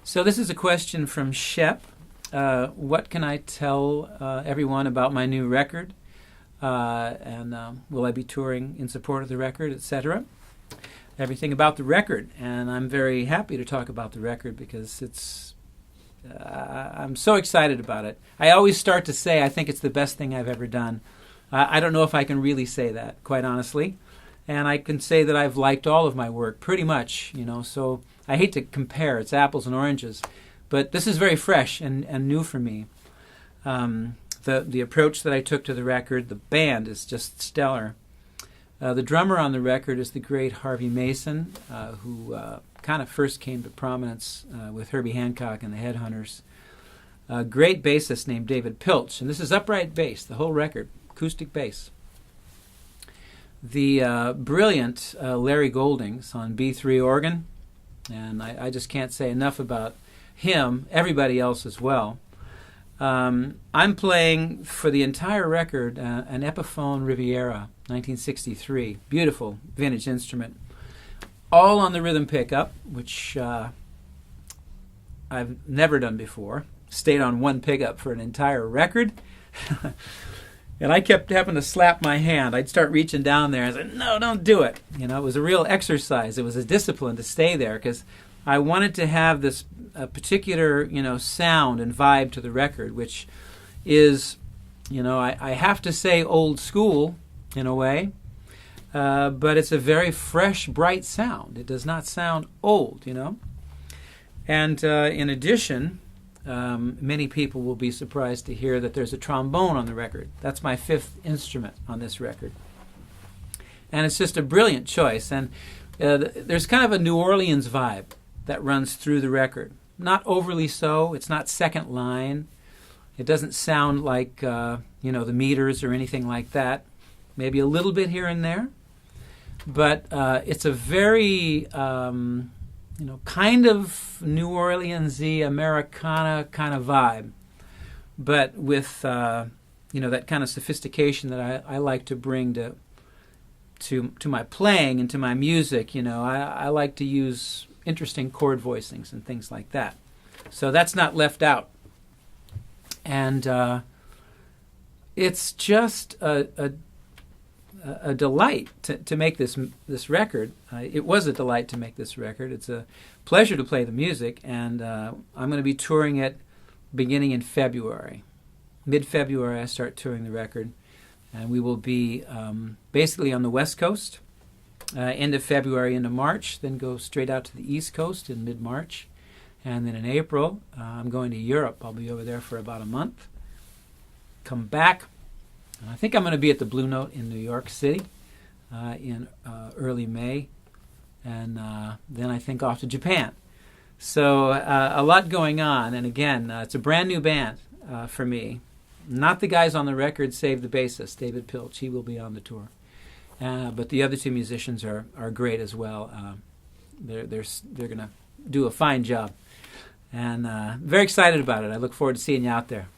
So this is a question from Shep. What can I tell everyone about my new record? And will I be touring in support of the record, etc.? Everything about the record. And I'm very happy to talk about the record because I'm so excited about it. I always start to say I think it's the best thing I've ever done. I don't know if I can really say that, quite honestly. And I can say that I've liked all of my work, pretty much, so I hate to compare. It's apples and oranges. But this is very fresh and new for me. The approach that I took to the record, the band is just stellar. The drummer on the record is the great Harvey Mason, who kind of first came to prominence with Herbie Hancock and the Headhunters. A great bassist named David Pilch, and this is upright bass, the whole record, acoustic bass. The brilliant Larry Goldings on B3 organ, and I just can't say enough about him, everybody else as well. I'm playing for the entire record an Epiphone Riviera, 1963, beautiful vintage instrument, all on the rhythm pickup, which I've never done before. Stayed on one pickup for an entire record. And I kept having to slap my hand. I'd start reaching down there and say, no, don't do it. It was a real exercise. It was a discipline to stay there because I wanted to have this particular, sound and vibe to the record, which is, I have to say old school in a way, but it's a very fresh, bright sound. It does not sound old, And in addition, many people will be surprised to hear that there's a trombone on the record. That's my fifth instrument on this record. And it's just a brilliant choice. And there's kind of a New Orleans vibe that runs through the record. Not overly so. It's not second line. It doesn't sound like, the Meters or anything like that. Maybe a little bit here and there. But it's a very... kind of New Orleans-y, Americana kind of vibe, but with, that kind of sophistication that I like to bring to my playing and to my music. I like to use interesting chord voicings and things like that. So that's not left out. And it's just a delight to make this record. It was a delight to make this record. It's a pleasure to play the music, and I'm going to be touring it beginning in February. Mid-February, I start touring the record, and we will be basically on the West Coast, end of February into March, then go straight out to the East Coast in mid-March, and then in April, I'm going to Europe. I'll be over there for about a month. Come back. I think I'm going to be at the Blue Note in New York City in early May, and then I think off to Japan. So a lot going on, and again, it's a brand new band for me. Not the guys on the record, save the bassist, David Pilch. He will be on the tour. But the other two musicians are great as well. They're going to do a fine job, and very excited about it. I look forward to seeing you out there.